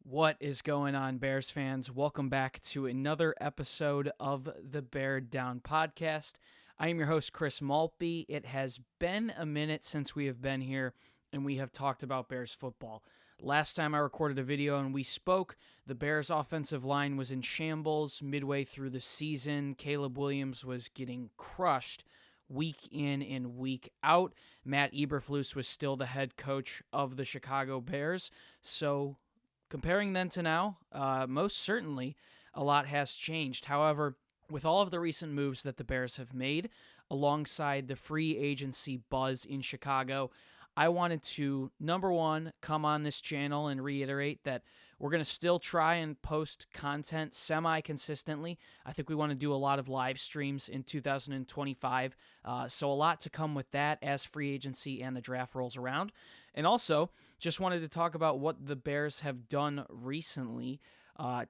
What is going on, Bears fans? Welcome back to another episode of the Bear Down podcast. I am your host, Chris Maltby. It has been a minute since we have been here and we have talked about Bears football. Last time I recorded a video and we spoke, the Bears offensive line was in shambles midway through the season. Caleb Williams was getting crushed week in and week out. Matt Eberflus was still the head coach of the Chicago Bears. So comparing then to now, most certainly a lot has changed. However, with all of the recent moves that the Bears have made, alongside the free agency buzz in Chicago, I wanted to, number one, come on this channel and reiterate that we're going to still try and post content semi-consistently. I think we want to do a lot of live streams in 2025, so a lot to come with that as free agency and the draft rolls around. And also, just wanted to talk about what the Bears have done recently,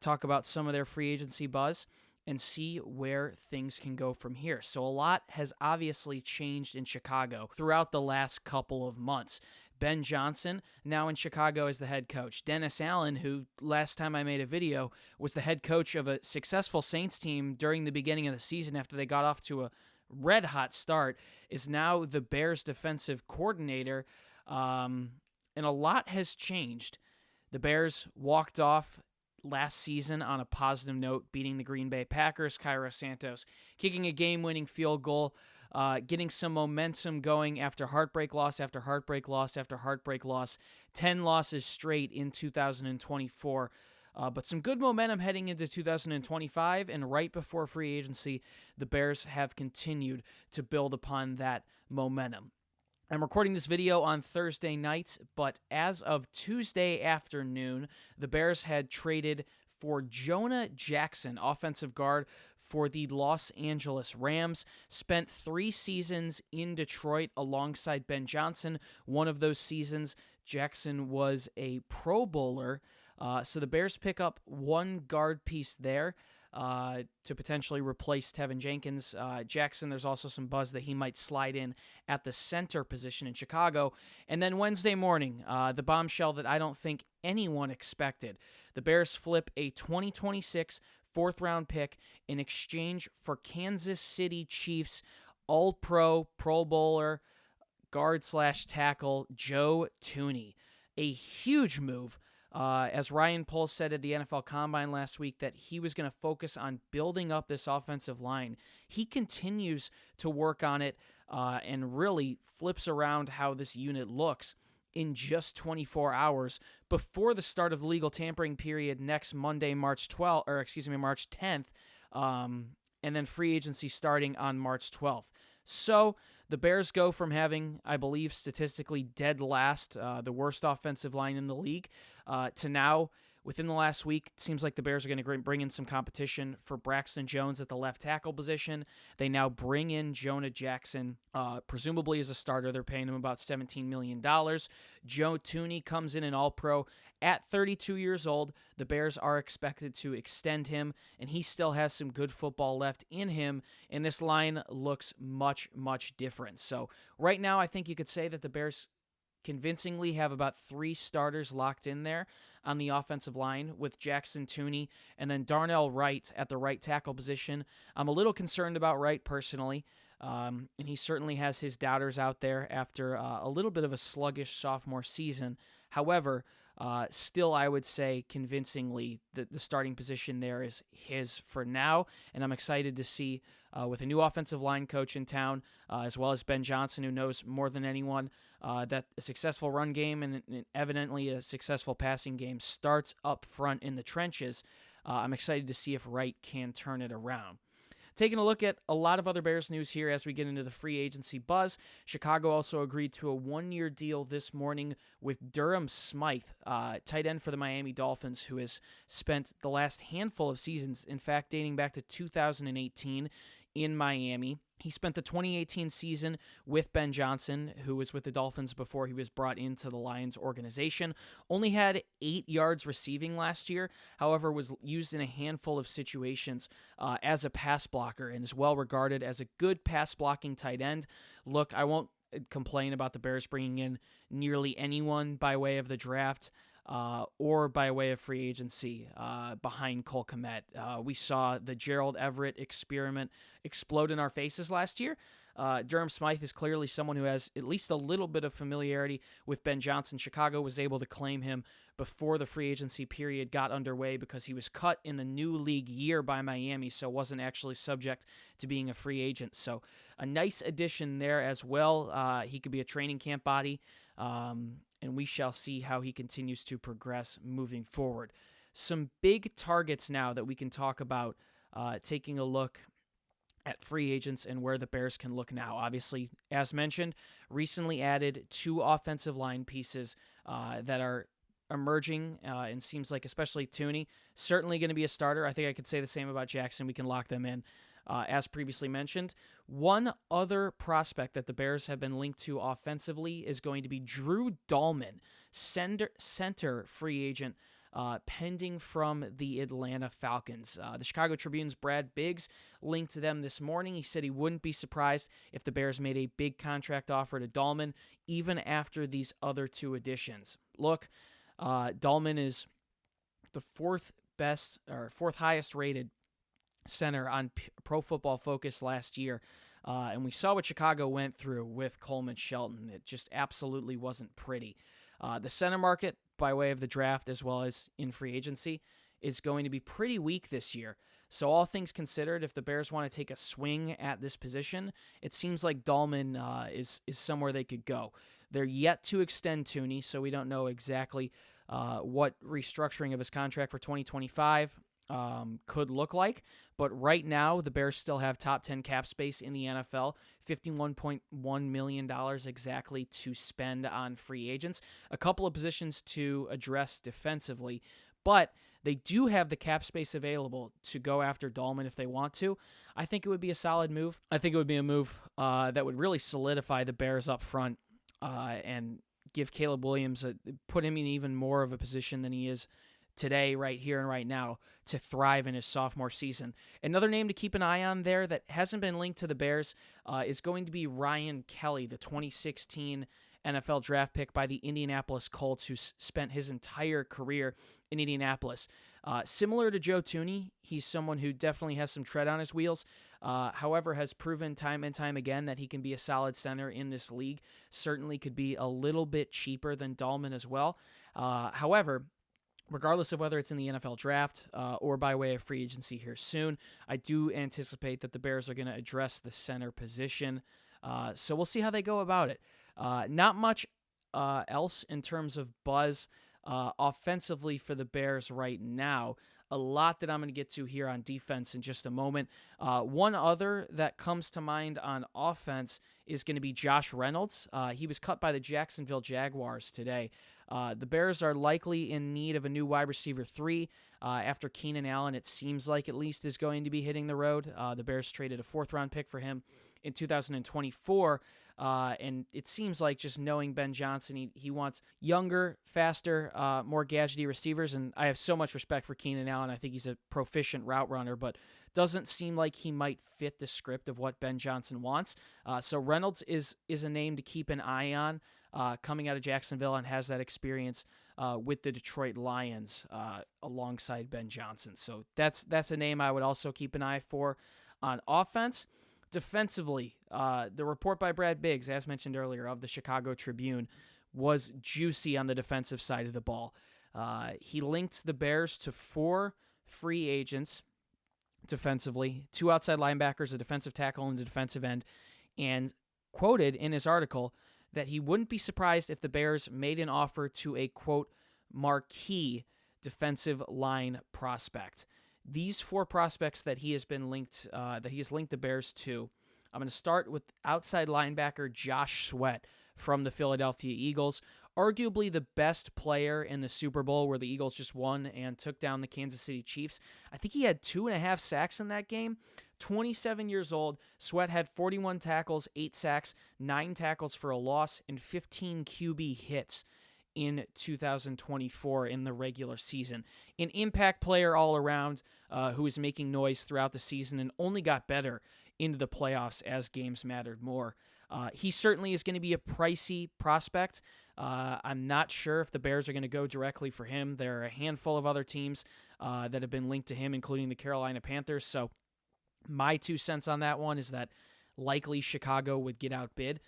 talk about some of their free agency buzz, and see where things can go from here. So a lot has obviously changed in Chicago throughout the last couple of months. Ben Johnson, now in Chicago as the head coach. Dennis Allen, who last time I made a video was the head coach of a successful Saints team during the beginning of the season after they got off to a red-hot start, is now the Bears defensive coordinator. And a lot has changed. The Bears walked off last season on a positive note, beating the Green Bay Packers. Cairo Santos kicking a game-winning field goal, getting some momentum going after heartbreak loss after heartbreak loss after heartbreak loss. 10 losses straight in 2024. But some good momentum heading into 2025, and right before free agency, the Bears have continued to build upon that momentum. I'm recording this video on Thursday night, but as of Tuesday afternoon, the Bears had traded for Jonah Jackson, offensive guard for the Los Angeles Rams, spent 3 seasons in Detroit alongside Ben Johnson. One of those seasons, Jackson was a Pro Bowler, so the Bears pick up one guard piece there to potentially replace Tevin Jenkins. Jackson, there's also some buzz that he might slide in at the center position in Chicago. And then Wednesday morning, the bombshell that I don't think anyone expected. The Bears flip a 2026 fourth-round pick in exchange for Kansas City Chiefs All-Pro, Pro Bowler, guard/tackle Joe Thuney. A huge move. As Ryan Poles said at the NFL Combine last week, that he was going to focus on building up this offensive line. He continues to work on it and really flips around how this unit looks in just 24 hours before the start of the legal tampering period next Monday, March 10th, and then free agency starting on March 12th. So the Bears go from having, I believe, statistically dead last, the worst offensive line in the league, to now, within the last week, it seems like the Bears are going to bring in some competition for Braxton Jones at the left tackle position. They now bring in Jonah Jackson, presumably as a starter. They're paying him about $17 million. Joe Thuney comes in an All-Pro at 32 years old. The Bears are expected to extend him, and he still has some good football left in him, and this line looks much, much different. So right now, I think you could say that the Bears convincingly have about 3 starters locked in there on the offensive line with Jackson, Thuney, and then Darnell Wright at the right tackle position. I'm a little concerned about Wright personally, and he certainly has his doubters out there after a little bit of a sluggish sophomore season. However, still, I would say convincingly that the starting position there is his for now, and I'm excited to see with a new offensive line coach in town, as well as Ben Johnson, who knows more than anyone that a successful run game and evidently a successful passing game starts up front in the trenches. I'm excited to see if Wright can turn it around. Taking a look at a lot of other Bears news here as we get into the free agency buzz. Chicago also agreed to a 1-year deal this morning with Durham Smythe, tight end for the Miami Dolphins, who has spent the last handful of seasons, in fact, dating back to 2018, in Miami. He spent the 2018 season with Ben Johnson, who was with the Dolphins before he was brought into the Lions organization. Only had 8 yards receiving last year, however, was used in a handful of situations as a pass blocker and is well regarded as a good pass blocking tight end. Look, I won't complain about the Bears bringing in nearly anyone by way of the draft. or by way of free agency behind Cole Kmet. We saw the Gerald Everett experiment explode in our faces last year. Durham Smythe is clearly someone who has at least a little bit of familiarity with Ben Johnson. Chicago was able to claim him before the free agency period got underway because he was cut in the new league year by Miami, so wasn't actually subject to being a free agent. So a nice addition there as well. He could be a training camp body, and we shall see how he continues to progress moving forward. Some big targets now that we can talk about, taking a look at free agents and where the Bears can look now. Obviously, as mentioned, recently added 2 offensive line pieces that are emerging, and seems like especially Tooney, certainly going to be a starter. I think I could say the same about Jackson. We can lock them in. As previously mentioned, one other prospect that the Bears have been linked to offensively is going to be Drew Dahlman, center free agent, pending from the Atlanta Falcons. The Chicago Tribune's Brad Biggs linked to them this morning. He said he wouldn't be surprised if the Bears made a big contract offer to Dahlman, even after these other 2 additions. Look, Dahlman is the 4th highest rated center on Pro Football Focus last year. And we saw what Chicago went through with Coleman Shelton. It just absolutely wasn't pretty. The center market, by way of the draft as well as in free agency, is going to be pretty weak this year. So all things considered, if the Bears want to take a swing at this position, it seems like Dahlman is somewhere they could go. They're yet to extend Tooney, so we don't know exactly what restructuring of his contract for 2025 could look like. But right now, the Bears still have top 10 cap space in the NFL, $51.1 million exactly to spend on free agents, a couple of positions to address defensively, but they do have the cap space available to go after Dahlman if they want to. I think it would be a solid move. I think it would be a move that would really solidify the Bears up front and give Caleb Williams, put him in even more of a position than he is today, right here and right now, to thrive in his sophomore season. Another name to keep an eye on there that hasn't been linked to the Bears is going to be Ryan Kelly, the 2016 NFL draft pick by the Indianapolis Colts, who spent his entire career in Indianapolis. Similar to Joe Tooney, he's someone who definitely has some tread on his wheels, however, has proven time and time again that he can be a solid center in this league. Certainly could be a little bit cheaper than Dahlman as well. However, regardless of whether it's in the NFL draft or by way of free agency here soon, I do anticipate that the Bears are going to address the center position. So we'll see how they go about it. Not much else in terms of buzz offensively for the Bears right now. A lot that I'm going to get to here on defense in just a moment. One other that comes to mind on offense is going to be Josh Reynolds. He was cut by the Jacksonville Jaguars today. The Bears are likely in need of a new wide receiver 3 after Keenan Allen, it seems like at least, is going to be hitting the road. The Bears traded a 4th-round pick for him in 2024, and it seems like, just knowing Ben Johnson, he wants younger, faster, more gadgety receivers, and I have so much respect for Keenan Allen. I think he's a proficient route runner, but doesn't seem like he might fit the script of what Ben Johnson wants. So Reynolds is a name to keep an eye on, coming out of Jacksonville, and has that experience with the Detroit Lions alongside Ben Johnson. So that's a name I would also keep an eye for on offense. Defensively, the report by Brad Biggs, as mentioned earlier, of the Chicago Tribune, was juicy on the defensive side of the ball. He linked the Bears to 4 free agents defensively, 2 outside linebackers, a defensive tackle, and a defensive end, and quoted in his article that he wouldn't be surprised if the Bears made an offer to a, quote, marquee defensive line prospect. These 4 prospects that he has been linked, that he has linked the Bears to, I'm going to start with outside linebacker Josh Sweat from the Philadelphia Eagles, arguably the best player in the Super Bowl where the Eagles just won and took down the Kansas City Chiefs. I think he had 2.5 sacks in that game. 27 years old, Sweat had 41 tackles, 8 sacks, 9 tackles for a loss, and 15 QB hits in 2024 in the regular season. An impact player all around who is making noise throughout the season and only got better into the playoffs as games mattered more. He certainly is going to be a pricey prospect, I'm not sure if the Bears are going to go directly for him. There are a handful of other teams that have been linked to him, including the Carolina Panthers. So my 2 cents on that one is that likely Chicago would get outbid.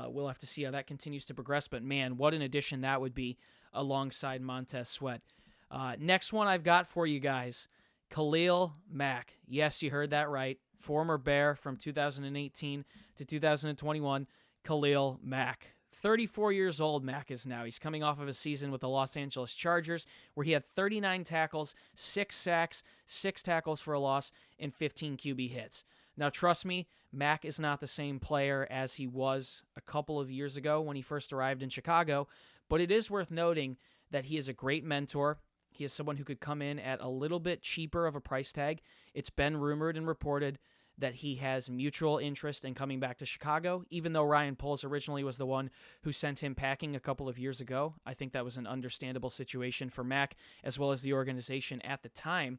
We'll have to see how that continues to progress. But, man, what an addition that would be alongside Montez Sweat. Next one I've got for you guys, Khalil Mack. Yes, you heard that right. Former Bear from 2018 to 2021, Khalil Mack. 34 years old, Mack is now. He's coming off of a season with the Los Angeles Chargers where he had 39 tackles, 6 sacks, 6 tackles for a loss, and 15 QB hits. Now, trust me, Mack is not the same player as he was a couple of years ago when he first arrived in Chicago, but it is worth noting that he is a great mentor. He is someone who could come in at a little bit cheaper of a price tag. It's been rumored and reported that he has mutual interest in coming back to Chicago, even though Ryan Poles originally was the one who sent him packing a couple of years ago. I think that was an understandable situation for Mack as well as the organization at the time.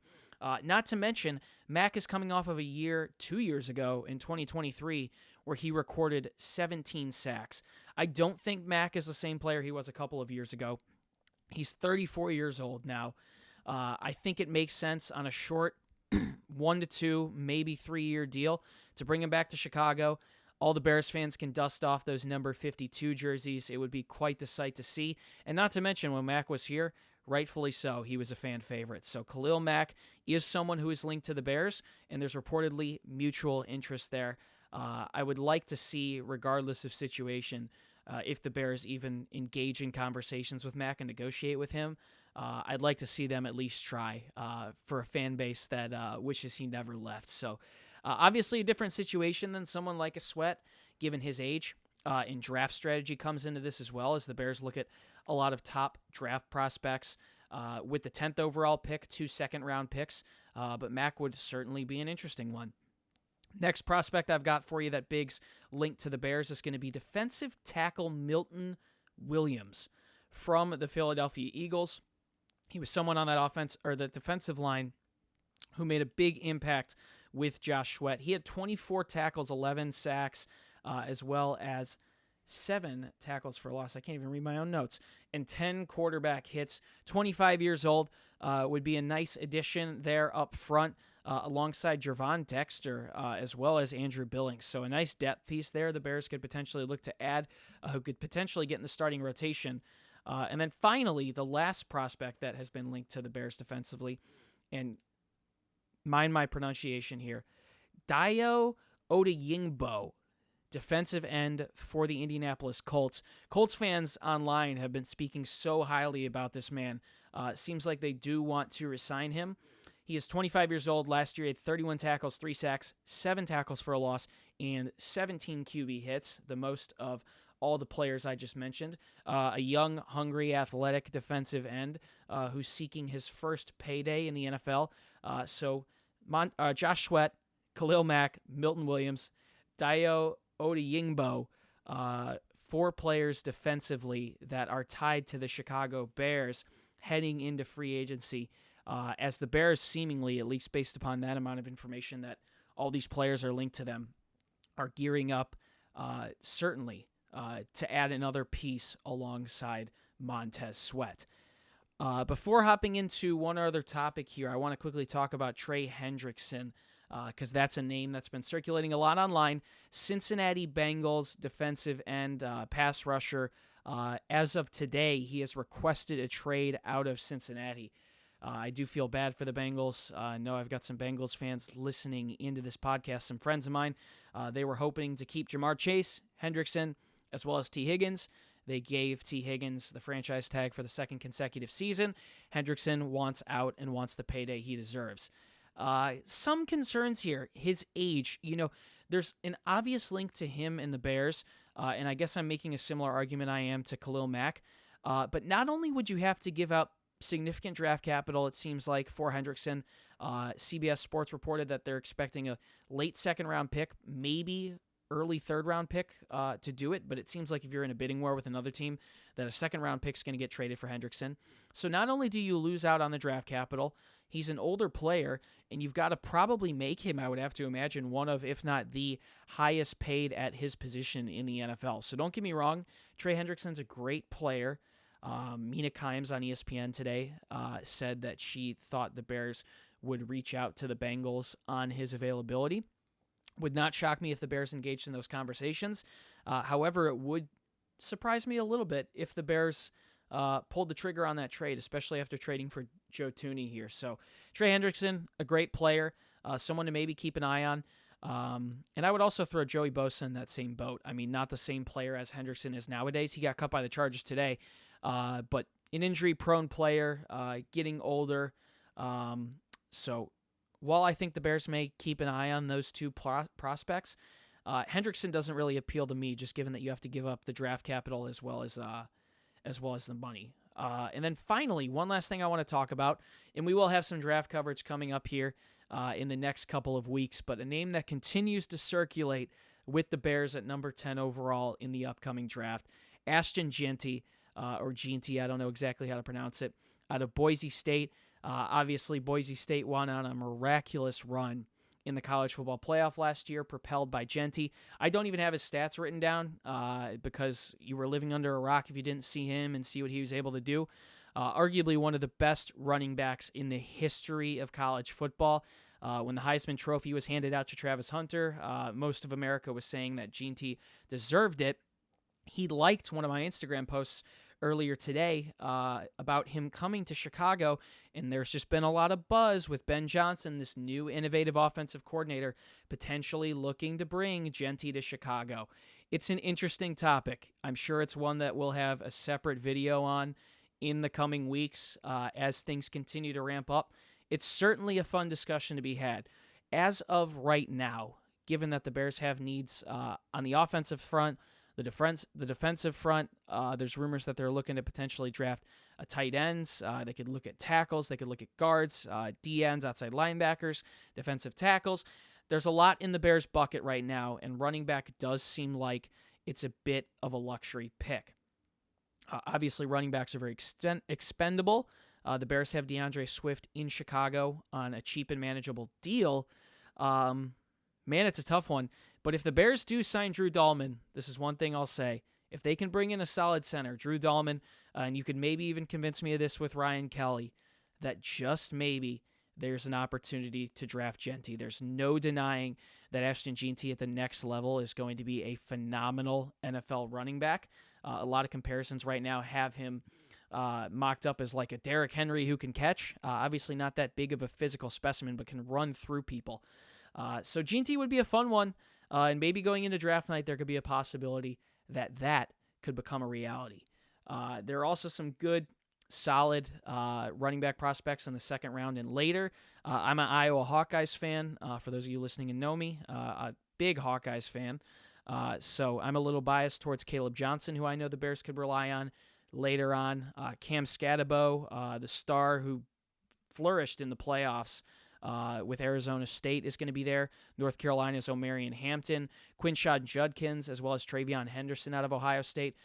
Not to mention, Mack is coming off of a year 2 years ago in 2023 where he recorded 17 sacks. I don't think Mack is the same player he was a couple of years ago. He's 34 years old now. I think it makes sense on a short 1 to 2, maybe 3-year deal to bring him back to Chicago. All the Bears fans can dust off those number 52 jerseys. It would be quite the sight to see. And not to mention, when Mack was here, rightfully so, he was a fan favorite. So Khalil Mack is someone who is linked to the Bears, and there's reportedly mutual interest there. I would like to see, regardless of situation, if the Bears even engage in conversations with Mack and negotiate with him. I'd like to see them at least try for a fan base that wishes he never left. So obviously a different situation than someone like a Sweat, given his age. And draft strategy comes into this as well, as the Bears look at a lot of top draft prospects with the 10th overall pick, 2 second-round picks. But Mack would certainly be an interesting one. Next prospect I've got for you that Biggs linked to the Bears is going to be defensive tackle Milton Williams from the Philadelphia Eagles. He was someone on that offense or the defensive line who made a big impact with Josh Sweat. He had 24 tackles, 11 sacks, as well as 7 tackles for loss. I can't even read my own notes. And 10 quarterback hits. 25 years old, would be a nice addition there up front alongside Gervon Dexter as well as Andrew Billings. So a nice depth piece there the Bears could potentially look to add, who could potentially get in the starting rotation. And then finally, the last prospect that has been linked to the Bears defensively, and mind my pronunciation here, Dayo Odeyingbo, defensive end for the Indianapolis Colts. Colts fans online have been speaking so highly about this man. It seems like they do want to re-sign him. He is 25 years old. Last year, he had 31 tackles, 3 sacks, 7 tackles for a loss, and 17 QB hits, the most of all the players I just mentioned. A young, hungry, athletic defensive end who's seeking his first payday in the NFL. So Josh Sweat, Khalil Mack, Milton Williams, Dayo Odeyingbo, 4 players defensively that are tied to the Chicago Bears heading into free agency. As the Bears seemingly, at least based upon that amount of information that all these players are linked to them, are gearing up certainly to add another piece alongside Montez Sweat. Before hopping into one other topic here, I want to quickly talk about Trey Hendrickson, because that's a name that's been circulating a lot online. Cincinnati Bengals defensive end, pass rusher. As of today, he has requested a trade out of Cincinnati. I do feel bad for the Bengals. I know I've got some Bengals fans listening into this podcast, some friends of mine. They were hoping to keep Jamar Chase, Hendrickson, as well as T. Higgins. They gave T. Higgins the franchise tag for the 2nd consecutive season. Hendrickson wants out and wants the payday he deserves. Some concerns here. His age, there's an obvious link to him and the Bears, and I guess I'm making a similar argument I am to Khalil Mack. But not only would you have to give up significant draft capital, it seems like, for Hendrickson. CBS Sports reported that they're expecting a late 2nd-round pick, maybe early third-round pick to do it, but it seems like if you're in a bidding war with another team, that a second-round pick is going to get traded for Hendrickson. So not only do you lose out on the draft capital, he's an older player, and you've got to probably make him, I would have to imagine, one of, if not the highest paid at his position in the NFL. So don't get me wrong, Trey Hendrickson's a great player. Mina Kimes on ESPN today said that she thought the Bears would reach out to the Bengals on his availability. Would not shock me if the Bears engaged in those conversations. However, it would surprise me a little bit if the Bears pulled the trigger on that trade, especially after trading for Joe Thuney here. So Trey Hendrickson, a great player, someone to maybe keep an eye on. And I would also throw Joey Bosa in that same boat. I mean, not the same player as Hendrickson is nowadays. He got cut by the Chargers today, but an injury-prone player, getting older. So while I think the Bears may keep an eye on those two prospects, Hendrickson doesn't really appeal to me, just given that you have to give up the draft capital as well as the money. And then finally, one last thing I want to talk about, and we will have some draft coverage coming up here in the next couple of weeks, but a name that continues to circulate with the Bears at number 10 overall in the upcoming draft, Ashton Jeanty, or Jeanty, I don't know exactly how to pronounce it, out of Boise State. Obviously, Boise State won on a miraculous run in the college football playoff last year, propelled by Jeanty. I don't even have his stats written down because you were living under a rock if you didn't see him and see what he was able to do. Arguably one of the best running backs in the history of college football. When the Heisman Trophy was handed out to Travis Hunter, most of America was saying that Jeanty deserved it. He liked one of my Instagram posts earlier today about him coming to Chicago, and there's just been a lot of buzz with Ben Johnson, this new innovative offensive coordinator, potentially looking to bring Jeanty to Chicago. It's an interesting topic. I'm sure it's one that we'll have a separate video on in the coming weeks as things continue to ramp up. It's certainly a fun discussion to be had. As of right now, given that the Bears have needs on the offensive front, the defensive front, there's rumors that they're looking to potentially draft a tight ends. They could look at tackles. They could look at guards, DNs, outside linebackers, defensive tackles. There's a lot in the Bears bucket right now, and running back does seem like it's a bit of a luxury pick. Obviously, running backs are very expendable. The Bears have DeAndre Swift in Chicago on a cheap and manageable deal. Man, it's a tough one. But if the Bears do sign Drew Dalman, this is one thing I'll say. If they can bring in a solid center, Drew Dalman, and you could maybe even convince me of this with Ryan Kelly, that just maybe there's an opportunity to draft Jeanty. There's no denying that Ashton Jeanty at the next level is going to be a phenomenal NFL running back. A lot of comparisons right now have him mocked up as like a Derrick Henry who can catch. Obviously not that big of a physical specimen, but can run through people. So Jeanty would be a fun one. And maybe going into draft night, there could be a possibility that could become a reality. There are also some good, solid running back prospects in the second round and later. I'm an Iowa Hawkeyes fan. For those of you listening and know me, a big Hawkeyes fan. So I'm a little biased towards Caleb Johnson, who I know the Bears could rely on later on. Cam Scatabo, the star who flourished in the playoffs with Arizona State, is going to be there. North Carolina's Omarion Hampton, Quinshad Judkins, as well as Travion Henderson out of Ohio State.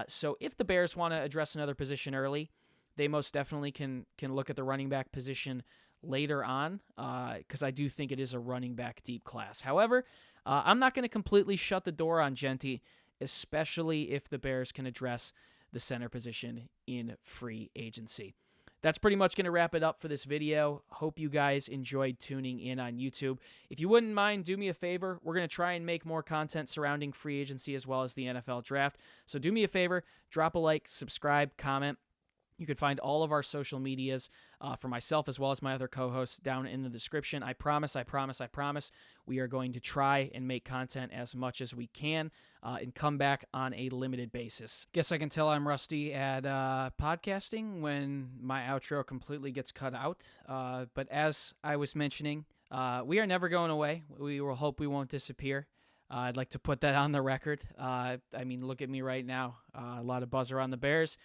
So if the Bears want to address another position early, they most definitely can look at the running back position later on, because I do think it is a running back deep class. However, I'm not going to completely shut the door on Jeanty, especially if the Bears can address the center position in free agency. That's pretty much going to wrap it up for this video. Hope you guys enjoyed tuning in on YouTube. If you wouldn't mind, do me a favor. We're going to try and make more content surrounding free agency as well as the NFL draft. So do me a favor, drop a like, subscribe, comment. You can find all of our social medias for myself as well as my other co-hosts down in the description. I promise, we are going to try and make content as much as we can and come back on a limited basis. Guess I can tell I'm rusty at podcasting when my outro completely gets cut out. But as I was mentioning, we are never going away. We will hope we won't disappear. I'd like to put that on the record. I mean, look at me right now. A lot of buzz around the Bears.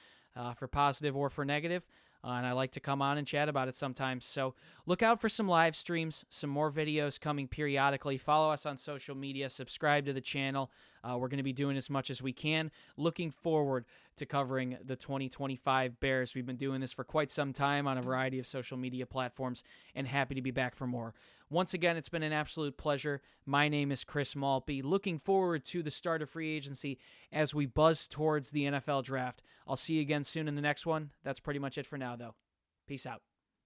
For positive or for negative. and I like to come on and chat about it sometimes. So look out for some live streams, some more videos coming periodically. Follow us on social media, subscribe to the channel. We're going to be doing as much as we can. Looking forward to covering the 2025 Bears. We've been doing this for quite some time on a variety of social media platforms, and happy to be back for more. Once again, it's been an absolute pleasure. My name is Chris Maltby. Looking forward to the start of free agency as we buzz towards the NFL draft. I'll see you again soon in the next one. That's pretty much it for now, though. Peace out.